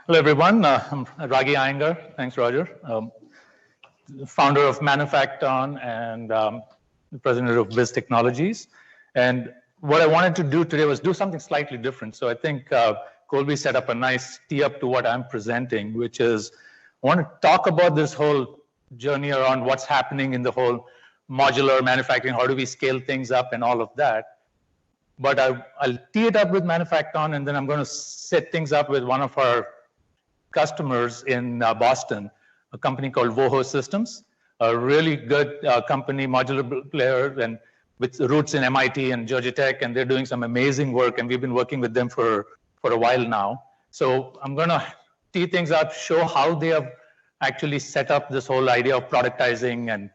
Hello, everyone. I'm Raghi Iyengar. Thanks, Roger. Founder of Manufacton and president of Viz Technologies. And what I wanted to do today was do something slightly different. So I think Colby set up a nice tee up to what I'm presenting, which is I want to talk about this whole journey around what's happening in the whole modular manufacturing, how do we scale things up and all of that. But I'll tee it up with Manufacton, and then I'm going to set things up with one of our customers in Boston, a company called WOHO Systems, a really good company, modular player, and with roots in MIT and Georgia Tech, and they're doing some amazing work, and we've been working with them for a while now. So I'm going to tee things up, show how they have actually set up this whole idea of productizing and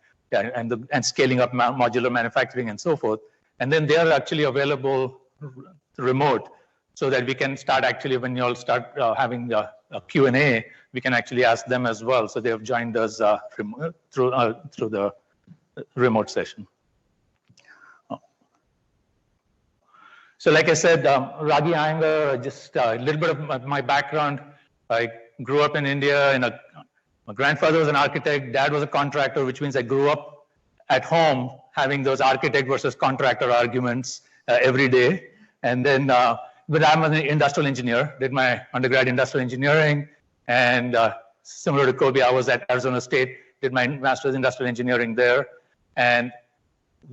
scaling up modular manufacturing and so forth. And then they are actually available remote, so that we can start actually, when you all start having a Q&A, we can actually ask them as well. So they have joined us through the remote session. So like I said, Raghi Iyengar, just a little bit of my background. I grew up in India. My grandfather was an architect. Dad was a contractor, which means I grew up at home having those architect versus contractor arguments every day. And then, but I'm an industrial engineer, did my undergrad industrial engineering, and similar to Kobe, I was at Arizona State, did my master's industrial engineering there, and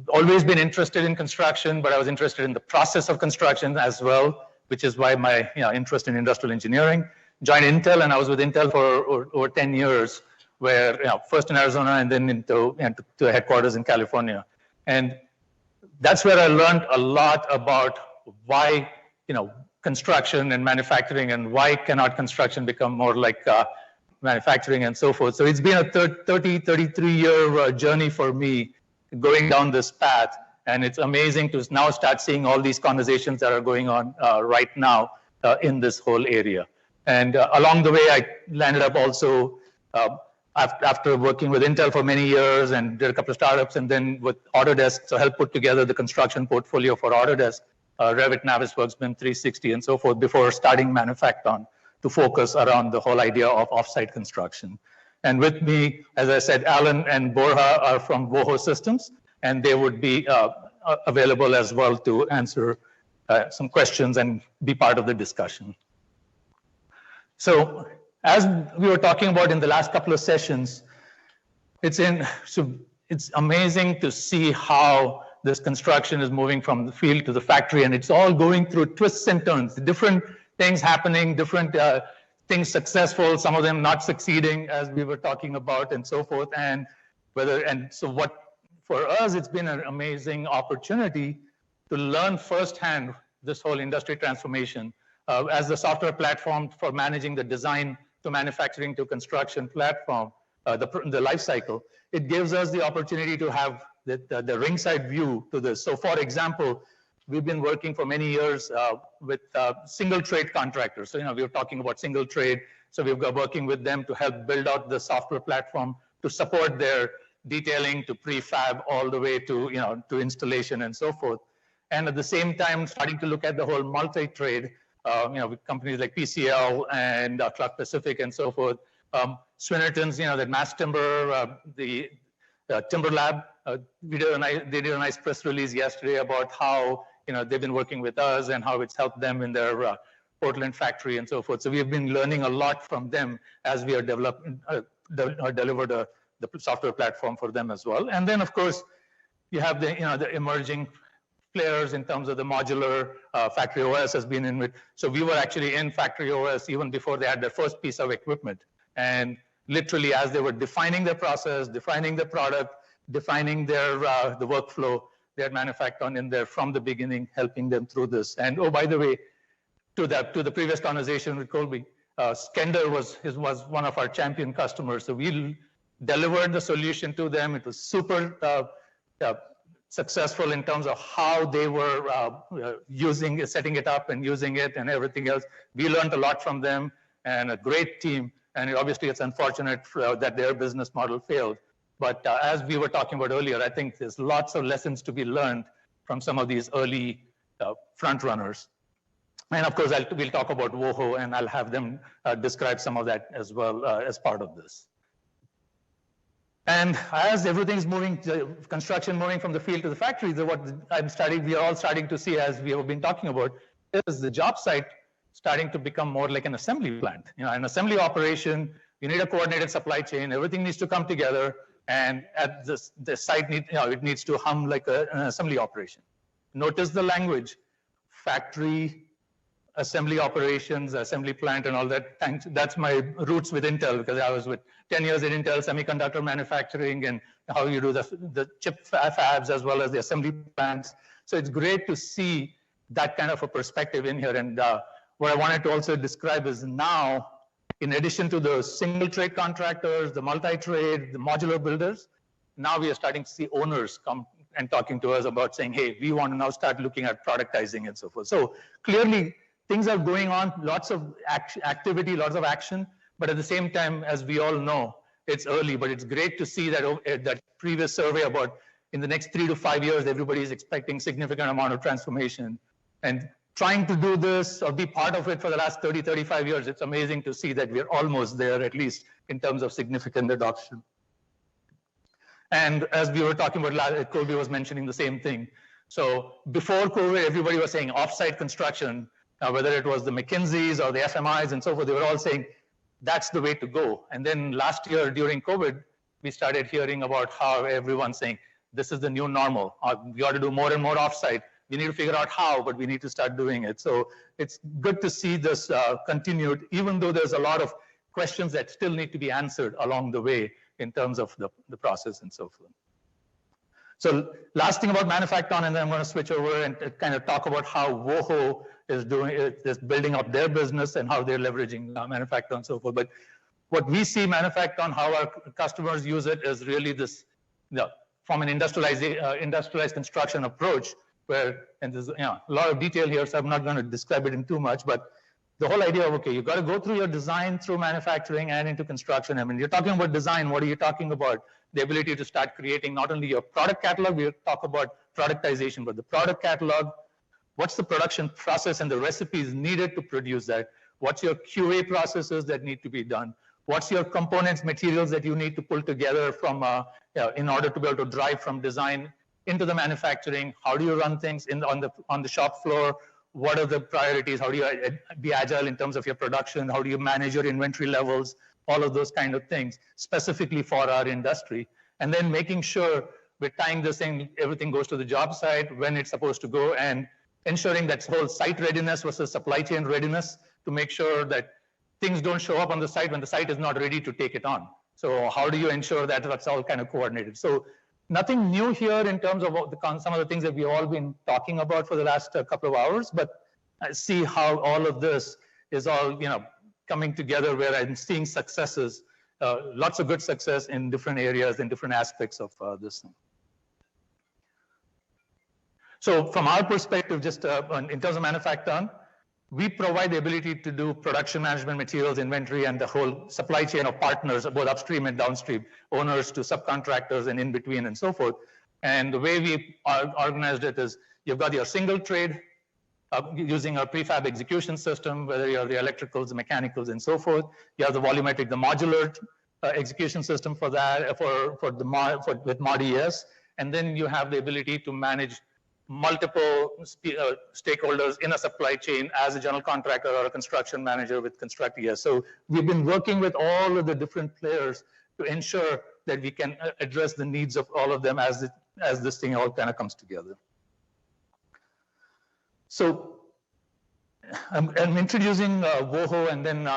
always been interested in construction, but I was interested in the process of construction as well, which is why my interest in industrial engineering. Joined Intel, and I was with Intel for over 10 years, where first in Arizona and then to headquarters in California. And that's where I learned a lot about why construction and manufacturing, and why cannot construction become more like manufacturing and so forth. So it's been a 33-year journey for me going down this path, and it's amazing to now start seeing all these conversations that are going on right now in this whole area. And along the way, I landed up also, after working with Intel for many years and did a couple of startups, and then with Autodesk, so helped put together the construction portfolio for Autodesk, Revit, Navisworks, BIM 360, and so forth, before starting Manufacton to focus around the whole idea of offsite construction. And with me, as I said, Alan and Borja are from WOHO Systems, and they would be available as well to answer some questions and be part of the discussion. So as we were talking about in the last couple of sessions, it's amazing to see how this construction is moving from the field to the factory, and it's all going through twists and turns, different things happening, different things successful, some of them not succeeding, as we were talking about, and so forth. So what for us, it's been an amazing opportunity to learn firsthand this whole industry transformation as the software platform for managing the design to manufacturing to construction platform, the life cycle. It gives us the opportunity to have the ringside view to this. So for example, we've been working for many years with single trade contractors. So we were talking about single trade. So we've got working with them to help build out the software platform to support their detailing to prefab all the way to to installation and so forth. And at the same time, starting to look at the whole multi-trade, with companies like PCL and Clark Pacific and so forth. Swinnerton's, that Mass Timber, the Timber Lab, they did a nice press release yesterday about how they've been working with us and how it's helped them in their Portland factory and so forth. So we have been learning a lot from them as we are developing, delivered the software platform for them as well. And then of course you have the emerging players in terms of the modular. Factory OS has been in with. So we were actually in Factory OS even before they had their first piece of equipment. And literally as they were defining their process, defining the product, defining their the workflow, they had Manufacton in there from the beginning, helping them through this. And oh, by the way, to the previous conversation with Colby, Skender was one of our champion customers. So we delivered the solution to them. It was super successful in terms of how they were setting it up and using it and everything else. We learned a lot from them, and a great team. And obviously it's unfortunate that their business model failed. But as we were talking about earlier, I think there's lots of lessons to be learned from some of these early front runners. And of course, we'll talk about WOHO, and I'll have them describe some of that as well as part of this. And as everything's moving, construction moving from the field to the factory, what we are all starting to see, as we have been talking about, is the job site starting to become more like an assembly plant. An assembly operation, you need a coordinated supply chain, everything needs to come together, and at the site, it needs to hum like an assembly operation. Notice the language: factory, assembly operations, assembly plant, and all that. That's my roots with Intel, because I was with 10 years at Intel, semiconductor manufacturing, and how you do the chip fabs as well as the assembly plants. So it's great to see that kind of a perspective in here. And what I wanted to also describe is now, in addition to the single trade contractors, the multi-trade, the modular builders, now we are starting to see owners come and talking to us about saying, hey, we want to now start looking at productizing and so forth. So clearly, things are going on, lots of activity, lots of action, but at the same time, as we all know, it's early, but it's great to see that that previous survey about in the next 3 to 5 years, everybody is expecting significant amount of transformation. And trying to do this or be part of it for the last 30, 35 years, it's amazing to see that we're almost there, at least in terms of significant adoption. And as we were talking about, Colby was mentioning the same thing. So before COVID, everybody was saying offsite construction. Whether it was the McKinseys or the FMIs and so forth, they were all saying that's the way to go. And then last year during COVID, we started hearing about how everyone's saying this is the new normal. We ought to do more and more offsite. We need to figure out how, but we need to start doing it. So it's good to see this continued, even though there's a lot of questions that still need to be answered along the way in terms of the process and so forth. So last thing about Manufacton, and then I'm going to switch over and kind of talk about how WOHO is building up their business and how they're leveraging Manufacton and so forth. But what we see Manufacton, how our customers use it, is really this, from an industrialized construction approach, where, and there's a lot of detail here, so I'm not going to describe it in too much, but the whole idea of, okay, you've got to go through your design, through manufacturing and into construction. I mean, you're talking about design, what are you talking about? The ability to start creating not only your product catalog, we talk about productization, but the product catalog, what's the production process and the recipes needed to produce that? What's your QA processes that need to be done? What's your components, materials that you need to pull together from, in order to be able to drive from design into the manufacturing? How do you run things on the shop floor? What are the priorities? How do you be agile in terms of your production? How do you manage your inventory levels? All of those kind of things, specifically for our industry. And then making sure we're tying this in, everything goes to the job site when it's supposed to go, and ensuring that whole site readiness versus supply chain readiness to make sure that things don't show up on the site when the site is not ready to take it on. So how do you ensure that that's all kind of coordinated? So nothing new here in terms of some of the things that we've all been talking about for the last couple of hours, but I see how all of this is all, coming together, where I'm seeing successes, lots of good success in different areas and different aspects of this thing. So from our perspective, just in terms of Manufacton, we provide the ability to do production management, materials, inventory, and the whole supply chain of partners, both upstream and downstream, owners to subcontractors and in between and so forth. And the way we organized it is you've got your single trade, using our prefab execution system, whether you have the electricals, the mechanicals, and so forth. You have the volumetric, the modular execution system for that, with ModES. And then you have the ability to manage multiple stakeholders in a supply chain as a general contractor or a construction manager with ConstructES. So we've been working with all of the different players to ensure that we can address the needs of all of them as this thing all kind of comes together. So I'm introducing WOHO, and then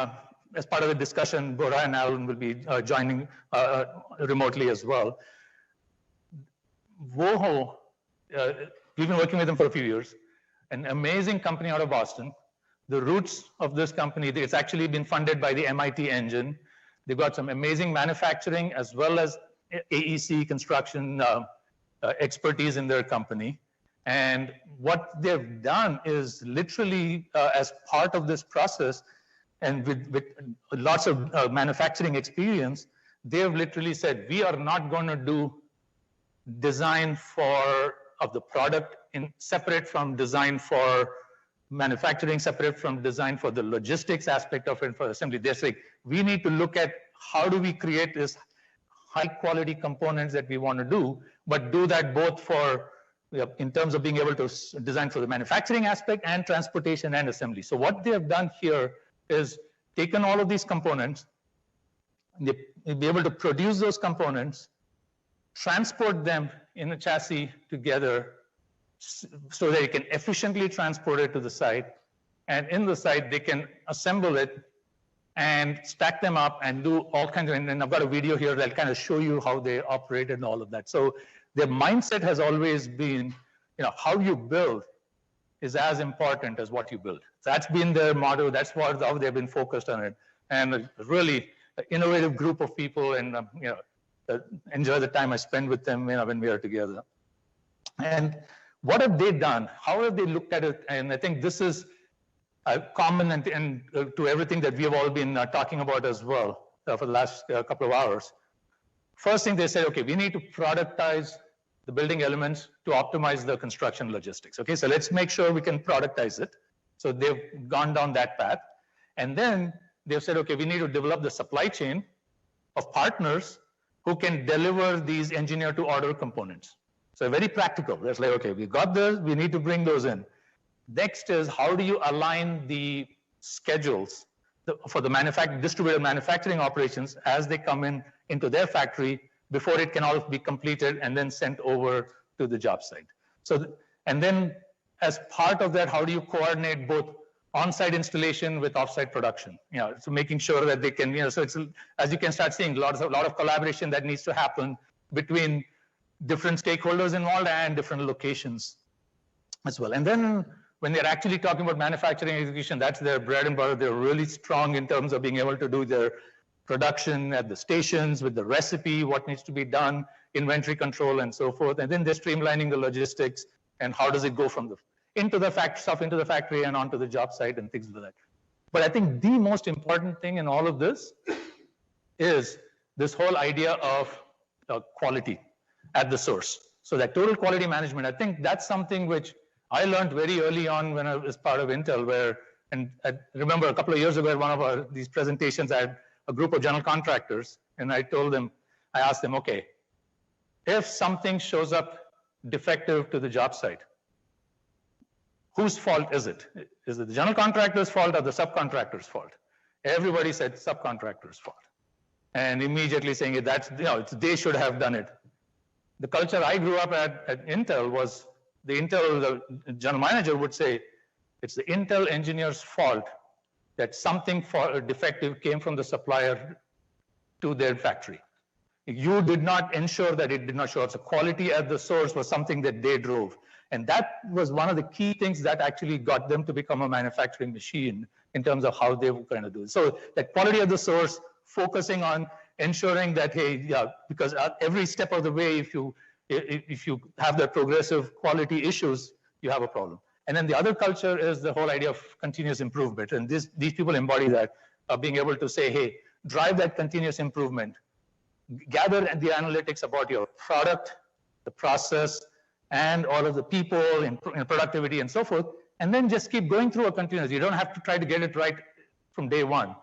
as part of the discussion, Bora and Alan will be joining remotely as well. WOHO, we've been working with them for a few years, an amazing company out of Boston. The roots of this company, it's actually been funded by the MIT engine. They've got some amazing manufacturing as well as AEC construction expertise in their company. And what they've done is literally, as part of this process, and with lots of manufacturing experience, they've literally said, we are not going to do design of the product separate from design for manufacturing separate from design for the logistics aspect of it for assembly. They're saying we need to look at how do we create this high quality components that we want to do, but do that both for in terms of being able to design for the manufacturing aspect and transportation and assembly. So what they have done here is taken all of these components, they'll be able to produce those components, transport them in a chassis together so that you can efficiently transport it to the site. And in the site, they can assemble it and stack them up and do all kinds of, and I've got a video here that'll kind of show you how they operate and all of that. So their mindset has always been, how you build is as important as what you build. That's been their motto. That's how they've been focused on it. And a really innovative group of people, and enjoy the time I spend with them when we are together. And what have they done? How have they looked at it? And I think this is common and to everything that we have all been talking about as well for the last couple of hours. First thing they said, okay, we need to productize the building elements to optimize the construction logistics. Okay, so let's make sure we can productize it. So they've gone down that path. And then they've said, okay, we need to develop the supply chain of partners who can deliver these engineer to order components. So very practical. That's like, okay, we got this, we need to bring those in. Next is how do you align the schedules for the distributed manufacturing operations as they come into their factory before it can all be completed and then sent over to the job site. So, and then as part of that, how do you coordinate both on-site installation with off-site production? So making sure that they can, so it's, as you can start seeing, a lot of collaboration that needs to happen between different stakeholders involved and different locations as well. And then when they're actually talking about manufacturing execution, that's their bread and butter. They're really strong in terms of being able to do their production at the stations with the recipe, what needs to be done, inventory control, and so forth. And then they're streamlining the logistics and how does it go from into the factory and onto the job site and things like that. But I think the most important thing in all of this is this whole idea of quality at the source. So that total quality management, I think that's something which I learned very early on when I was part of Intel, and I remember a couple of years ago at one of these presentations, I had a group of general contractors, and I asked them, okay, if something shows up defective to the job site, whose fault is it? Is it the general contractor's fault or the subcontractor's fault? Everybody said subcontractor's fault. And immediately saying they should have done it. The culture I grew up at Intel was the general manager would say, it's the Intel engineer's fault that something defective came from the supplier to their factory. You did not ensure that it did not show up. So quality at the source was something that they drove. And that was one of the key things that actually got them to become a manufacturing machine in terms of how they were going to do it. So that quality at the source, focusing on ensuring that, because at every step of the way, if you have the progressive quality issues, you have a problem. And then the other culture is the whole idea of continuous improvement. And these people embody that, being able to say, hey, drive that continuous improvement, gather the analytics about your product, the process, and all of the people in productivity and so forth, and then just keep going through a continuous. You don't have to try to get it right from day one.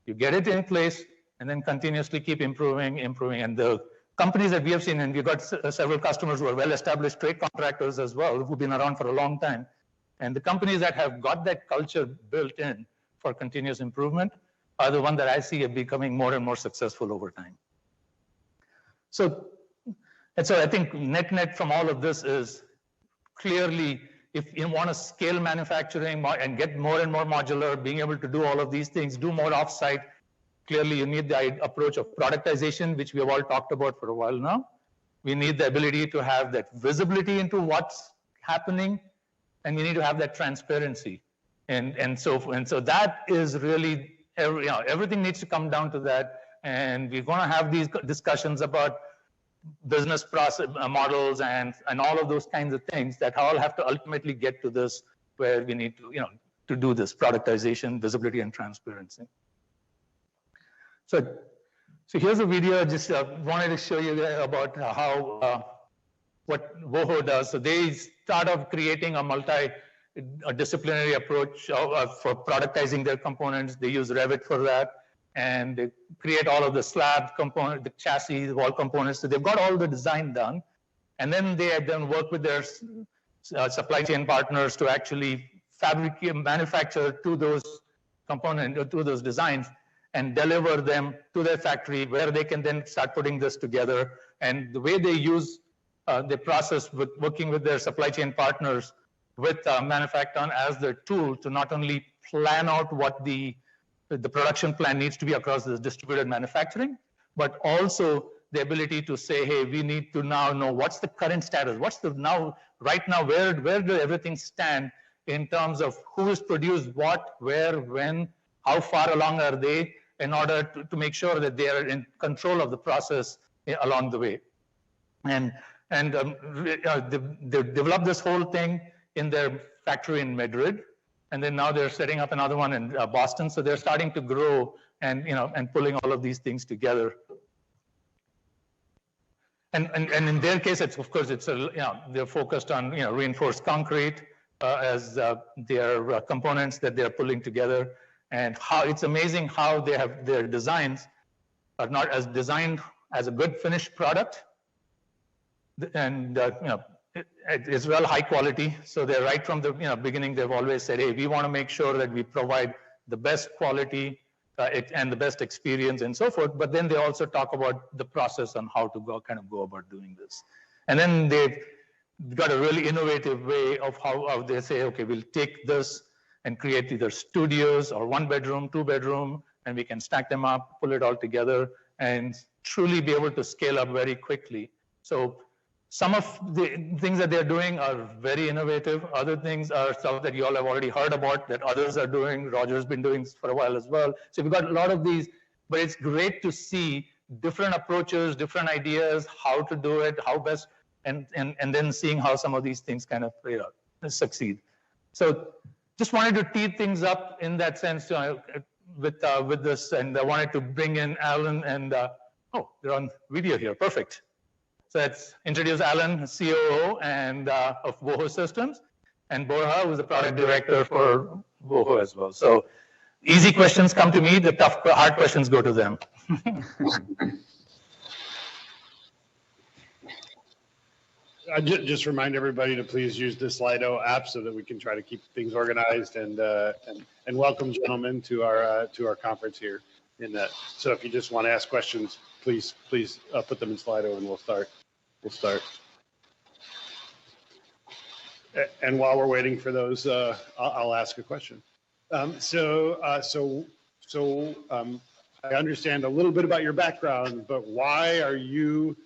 You get it in place and then continuously keep improving. And the companies that we have seen, and we've got several customers who are well-established trade contractors as well, who've been around for a long time. And the companies that have got that culture built in for continuous improvement are the ones that I see are becoming more and more successful over time. So I think net from all of this is clearly, if you want to scale manufacturing and get more and more modular, being able to do all of these things, do more offsite, clearly you need the approach of productization, which we have all talked about for a while now. We need the ability to have that visibility into what's happening, and you need to have that transparency. And so that is really, everything needs to come down to that. And we're going to have these discussions about business process models and all of those kinds of things that all have to ultimately get to this, where we need to do this productization, visibility, and transparency. So here's a video. I just wanted to show you about how what WOHO does. So they start off creating a a disciplinary approach for productizing their components. They use Revit for that, and they create all of the slab component, the chassis, the wall components. So they've got all the design done, and then they have done work with their supply chain partners to actually fabricate, manufacture to those components, to those designs, and deliver them to their factory where they can then start putting this together. And the way they use the process with working with their supply chain partners with Manufacton as their tool to not only plan out what the production plan needs to be across this distributed manufacturing, but also the ability to say, hey, we need to now know what's the current status, what's the right now, where do everything stand in terms of who has produced what, where, when, how far along are they, in order to make sure that they are in control of the process along the way. And they developed this whole thing in their factory in Madrid, and then now they're setting up another one in Boston. So they're starting to grow and pulling all of these things together. And in their case, it's of course they're focused on reinforced concrete as their components that they're pulling together, and how it's amazing how they have their designs are not as designed as a good finished product, and it's well high quality. So they're right from the beginning. They've always said, hey, we want to make sure that we provide the best quality and the best experience and so forth. But then they also talk about the process on how to go about doing this. And then they've got a really innovative way of how they say, okay, we'll take this and create either studios or 1 bedroom, 2 bedroom, and we can stack them up, pull it all together, and truly be able to scale up very quickly. So some of the things that they're doing are very innovative. Other things are stuff that you all have already heard about that others are doing. Roger's been doing this for a while as well. So we've got a lot of these, but it's great to see different approaches, different ideas, how to do it, how best, and then seeing how some of these things kind of succeed. So just wanted to tee things up in that sense with this, and I wanted to bring in Alan and, oh, they're on video here, perfect. So let's introduce Alan, COO and of WOHO Systems, and Borja, who's the product director for WOHO as well. So easy questions come to me, the tough, hard questions go to them. I just remind everybody to please use the Slido app so that we can try to keep things organized, and welcome, gentlemen, to our conference here. So if you just want to ask questions, please put them in Slido, and we'll start. And while we're waiting for those, I'll ask a question. So I understand a little bit about your background, but why are you,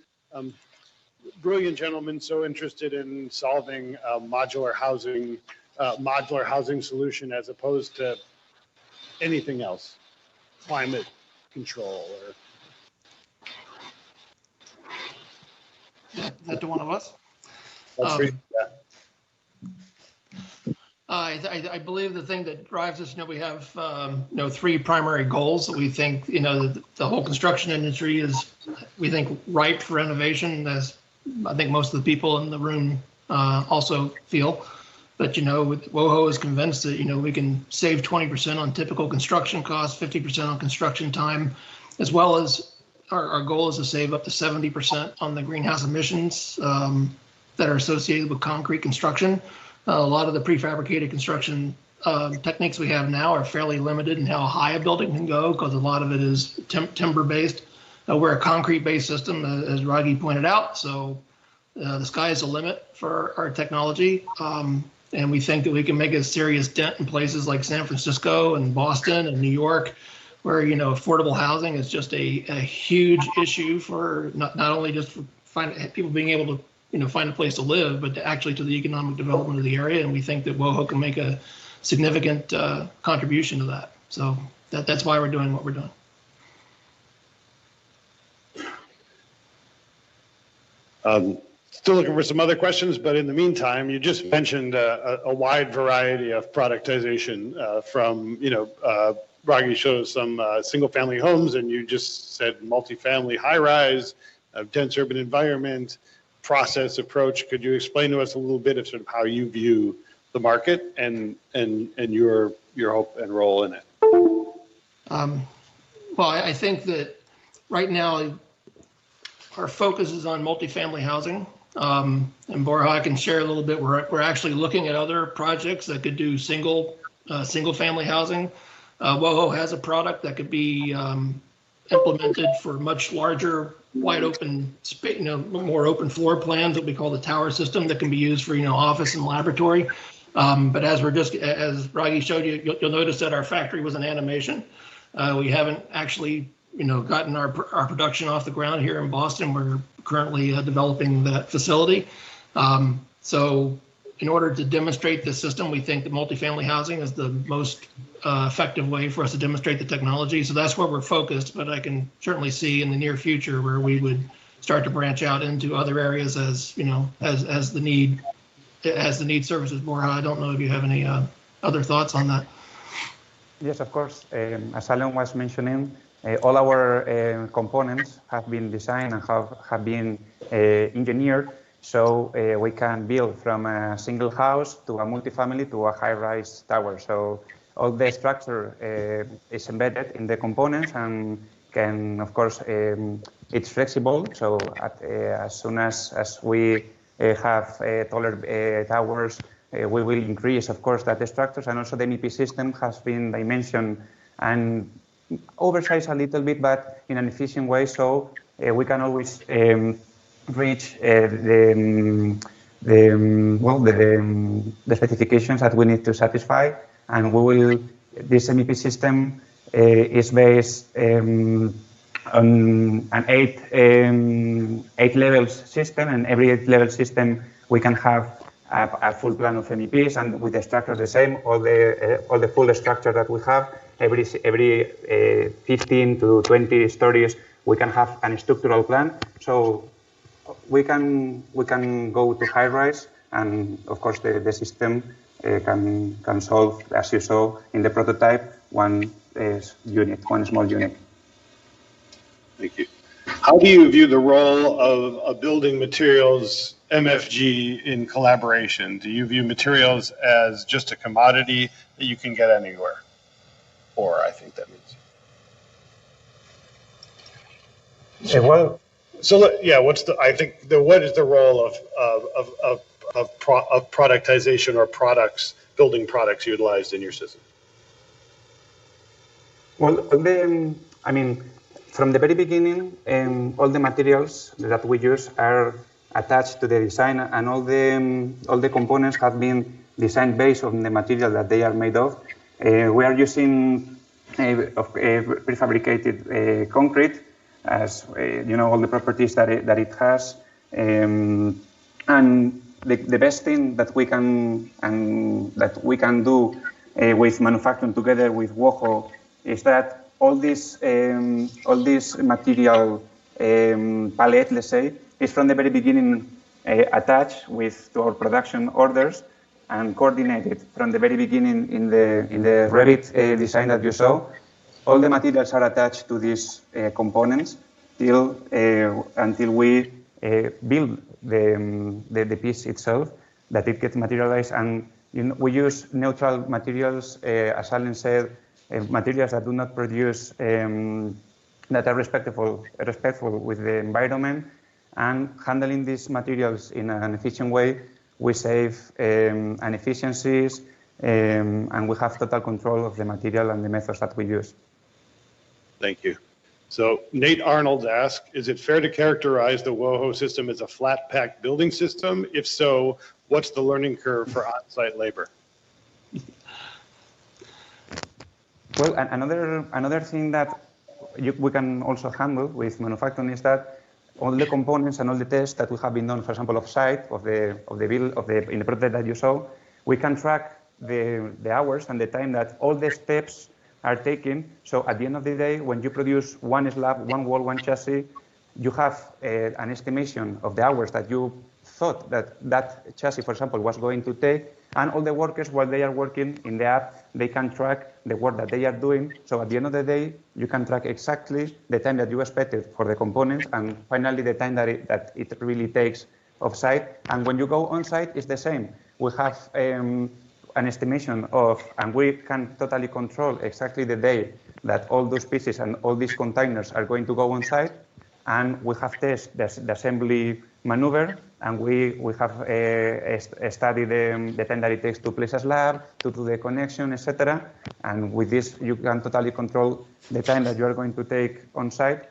brilliant gentlemen, so interested in solving a modular housing solution as opposed to anything else, climate control or? Is that to one of us? That's right, yeah. I believe the thing that drives us, we have 3 primary goals that we think, the whole construction industry is, we think, ripe for innovation, as I think most of the people in the room also feel. But, WOHO is convinced that, we can save 20% on typical construction costs, 50% on construction time, as well as our goal is to save up to 70% on the greenhouse emissions that are associated with concrete construction. A lot of the prefabricated construction techniques we have now are fairly limited in how high a building can go, because a lot of it is timber-based. We're a concrete-based system, as Raghi pointed out, so the sky is the limit for our technology. And we think that we can make a serious dent in places like San Francisco and Boston and New York, where affordable housing is just a huge issue for not only just for people being able to find a place to live, but actually to the economic development of the area. And we think that WOHO can make a significant contribution to that. So that's why we're doing what we're doing. Still looking for some other questions, but in the meantime, you just mentioned a wide variety of productization from, Raghi shows some single-family homes, and you just said multifamily, high-rise, dense urban environment, process approach. Could you explain to us a little bit of sort of how you view the market and your hope and role in it? Well, I think that right now our focus is on multifamily housing. And Borja, I can share a little bit. We're actually looking at other projects that could do single family housing. WOHO has a product that could be implemented for much larger, wide open space, more open floor plans, what we call the tower system, that can be used for office and laboratory. But as Raghi showed you, you'll notice that our factory was an animation. We haven't actually gotten our production off the ground here in Boston. We're currently developing that facility. So in order to demonstrate this system, we think that multifamily housing is the most effective way for us to demonstrate the technology. So that's where we're focused, but I can certainly see in the near future where we would start to branch out into other areas as the need surfaces. Borja, I don't know if you have any other thoughts on that. Yes, of course. As Alan was mentioning, all our components have been designed and have been engineered, so we can build from a single house to a multifamily to a high-rise tower. So all the structure is embedded in the components and can, of course, it's flexible. So as soon as we have taller towers, we will increase, of course, that structures, and also the MEP system has been dimensioned and oversized a little bit, but in an efficient way, so we can always reach the specifications that we need to satisfy, and this MEP system is based on an eight levels system, and every 8 level system we can have a full plan of MEPs, and with the structure the same, all the full structure that we have, every 15 to 20 stories, we can have a structural plan. So we can go to high rise, and of course the system can solve, as you saw in the prototype, one small unit. Thank you. How do you view the role of a building materials MFG in collaboration? Do you view materials as just a commodity that you can get anywhere? Or I think that means. Well, so yeah, what is the role of productization or building products utilized in your system? Well, from the very beginning, all the materials that we use are attached to the design, and all the components have been designed based on the material that they are made of. We are using prefabricated concrete, as all the properties that it has, and the best thing that we can do with Manufacton together with WOHO is that all this material palette, let's say, is from the very beginning attached to our production orders and coordinated from the very beginning in the Revit design that you saw. All the materials are attached to these components until we build the piece itself, that it gets materialized. And we use neutral materials, as Alan said, materials that do not produce, that are respectful with the environment, and handling these materials in an efficient way, we save inefficiencies, and we have total control of the material and the methods that we use. Thank you. So Nate Arnold asked, is it fair to characterize the WOHO system as a flat pack building system? If so, what's the learning curve for on-site labor? Well, another thing that we can also handle with Manufacton is that all the components and all the tests that we have been done, for example, offsite in the prototype that you saw, we can track the hours and the time that all the steps are taken. So at the end of the day, when you produce one slab, one wall, one chassis, you have an estimation of the hours that you thought that chassis, for example, was going to take, and all the workers, while they are working in the app, they can track the work that they are doing. So at the end of the day, you can track exactly the time that you expected for the components, and finally the time that it really takes offsite. And when you go on site, it's the same. We have an estimation of, and we can totally control exactly the day that all those pieces and all these containers are going to go on site. And we have tested the assembly maneuver, and we have studied the time that it takes to place a slab, to do the connection, etc. And with this, you can totally control the time that you are going to take on site.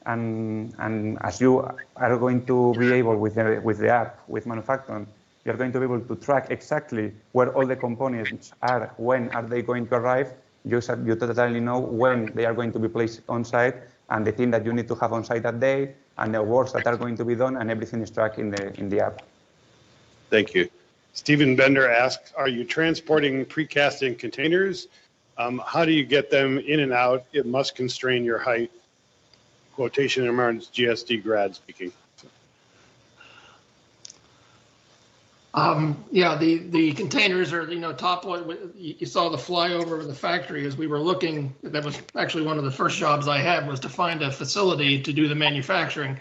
And as you are going to be able with the app, with Manufacton, you're going to be able to track exactly where all the components are, when are they going to arrive. You totally know when they are going to be placed on site, and the team that you need to have on site that day, and the works that are going to be done, and everything is tracked in the app. Thank you. Stephen Bender asks, are you transporting precast in containers? How do you get them in and out? It must constrain your height. Quotation emerges, GSD grad speaking. Yeah, the containers are, top one. You saw the flyover of the factory as we were looking. That was actually one of the first jobs I had, was to find a facility to do the manufacturing,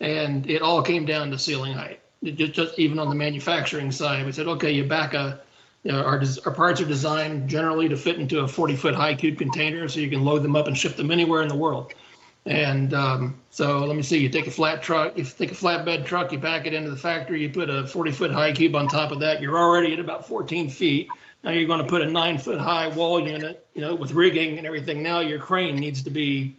and it all came down to ceiling height. Just even on the manufacturing side, we said, okay, you back our parts are designed generally to fit into a 40-foot high cube container, so you can load them up and ship them anywhere in the world. And so let me see, you take a flatbed truck, you back it into the factory, you put a 40-foot high cube on top of that, you're already at about 14 feet. Now you're going to put a 9-foot high wall unit, with rigging and everything. Now your crane needs to be,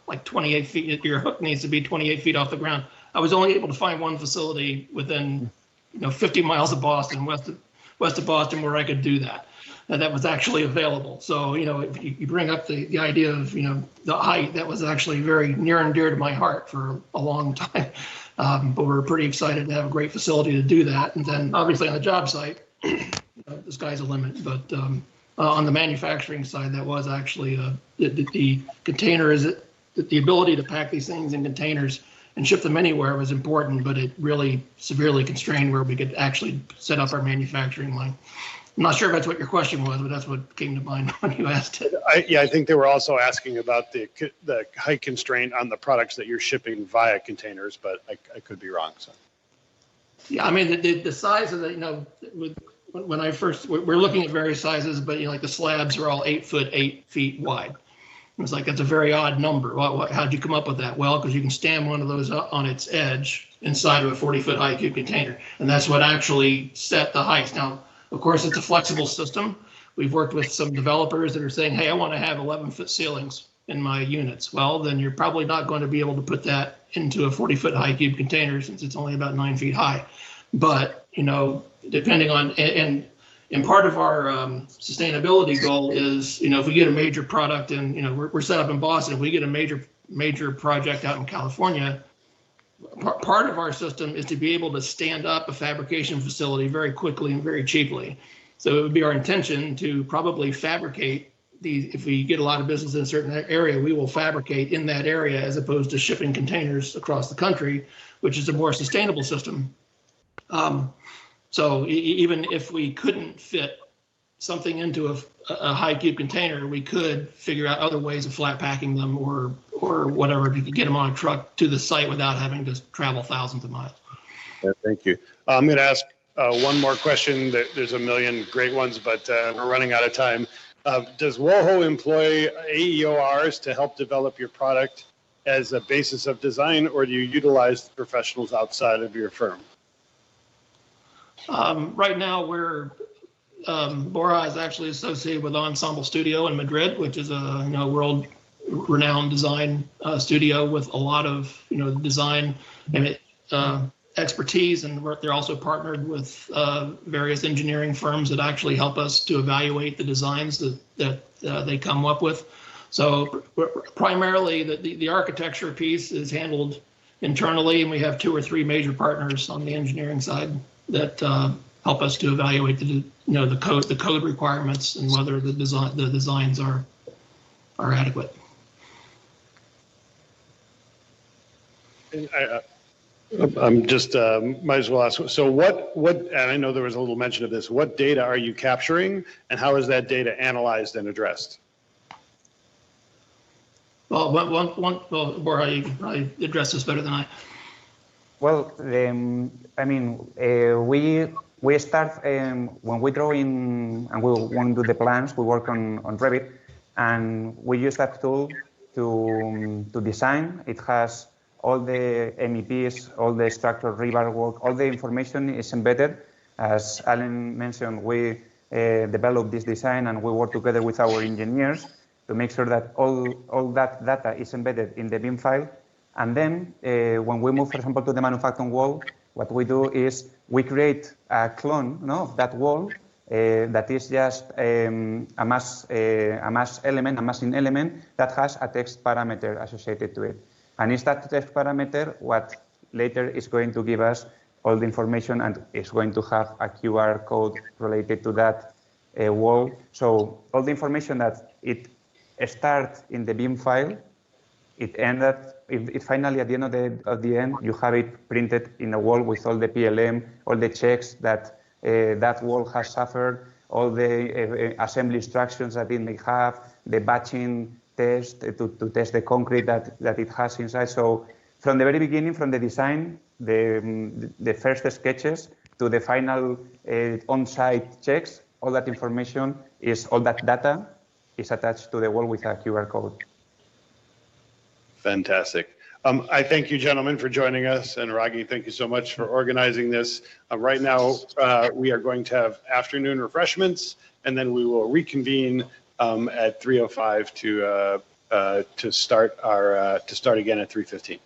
like 28 feet, your hook needs to be 28 feet off the ground. I was only able to find one facility within, 50 miles of Boston, west of Boston, where I could do that. That was actually available. So, if you bring up the idea of, the height, that was actually very near and dear to my heart for a long time. But we're pretty excited to have a great facility to do that. And then obviously on the job site, the sky's the limit. But on the manufacturing side, that was actually the container the ability to pack these things in containers and ship them anywhere was important, but it really severely constrained where we could actually set up our manufacturing line. I'm not sure if that's what your question was, but that's what came to mind when you asked it. I think they were also asking about the height constraint on the products that you're shipping via containers, but I could be wrong. So. Yeah, I mean, the size of the, when I first, we're looking at various sizes, but like the slabs are all 8 feet wide. It's like, that's a very odd number. How'd you come up with that? Well, because you can stand one of those on its edge inside of a 40-foot high cube container. And that's what actually set the heights. Now, of course, it's a flexible system. We've worked with some developers that are saying, hey, I want to have 11-foot ceilings in my units. Well, then you're probably not going to be able to put that into a 40-foot high cube container since it's only about 9 feet high. But, depending on, and part of our sustainability goal is, if we get a major product and, we're set up in Boston, if we get a major project out in California, part of our system is to be able to stand up a fabrication facility very quickly and very cheaply. So it would be our intention to probably fabricate these. If we get a lot of business in a certain area, we will fabricate in that area as opposed to shipping containers across the country, which is a more sustainable system. So even if we couldn't fit something into a high cube container, we could figure out other ways of flat packing them or whatever, if you could get them on a truck to the site without having to travel thousands of miles. Yeah, thank you. I'm going to ask one more question. There's a million great ones, but we're running out of time. Does WOHO employ AEORs to help develop your product as a basis of design, or do you utilize professionals outside of your firm? Right now, WOHO is actually associated with Ensemble Studio in Madrid, which is a world-renowned design studio with a lot of design and expertise, and they're also partnered with various engineering firms that actually help us to evaluate the designs that they come up with. So primarily, the architecture piece is handled internally, and we have 2 or 3 major partners on the engineering side that help us to evaluate the code requirements and whether the designs are adequate. I'm just might as well ask. So what? And I know there was a little mention of this. What data are you capturing, and how is that data analyzed and addressed? Well, Borja, you can probably address this better than I. Well, I mean, we we start, when we draw in and we want to do the plans, we work on Revit, and we use that tool to design. It has all the MEPs, all the structural rebar work, all the information is embedded. As Alan mentioned, we develop this design and we work together with our engineers to make sure that all that data is embedded in the BIM file. And then when we move, for example, to the Manufacton wall, what we do is we create a clone of that wall that is just a mass element, a massing element that has a text parameter associated to it. And it's that text parameter what later is going to give us all the information and is going to have a QR code related to that wall. So all the information that it starts in the BIM file, it finally at the end of the end, you have it printed in a wall with all the PLM, all the checks that that wall has suffered, all the assembly instructions that it may have, the batching test to test the concrete that it has inside. So from the very beginning, from the design, the first sketches to the final on-site checks, all that information all that data is attached to the wall with a QR code. Fantastic. I thank you, gentlemen, for joining us. And Raghi, thank you so much for organizing this. Right now, we are going to have afternoon refreshments, and then we will reconvene at 3:05 to start again at 3:15.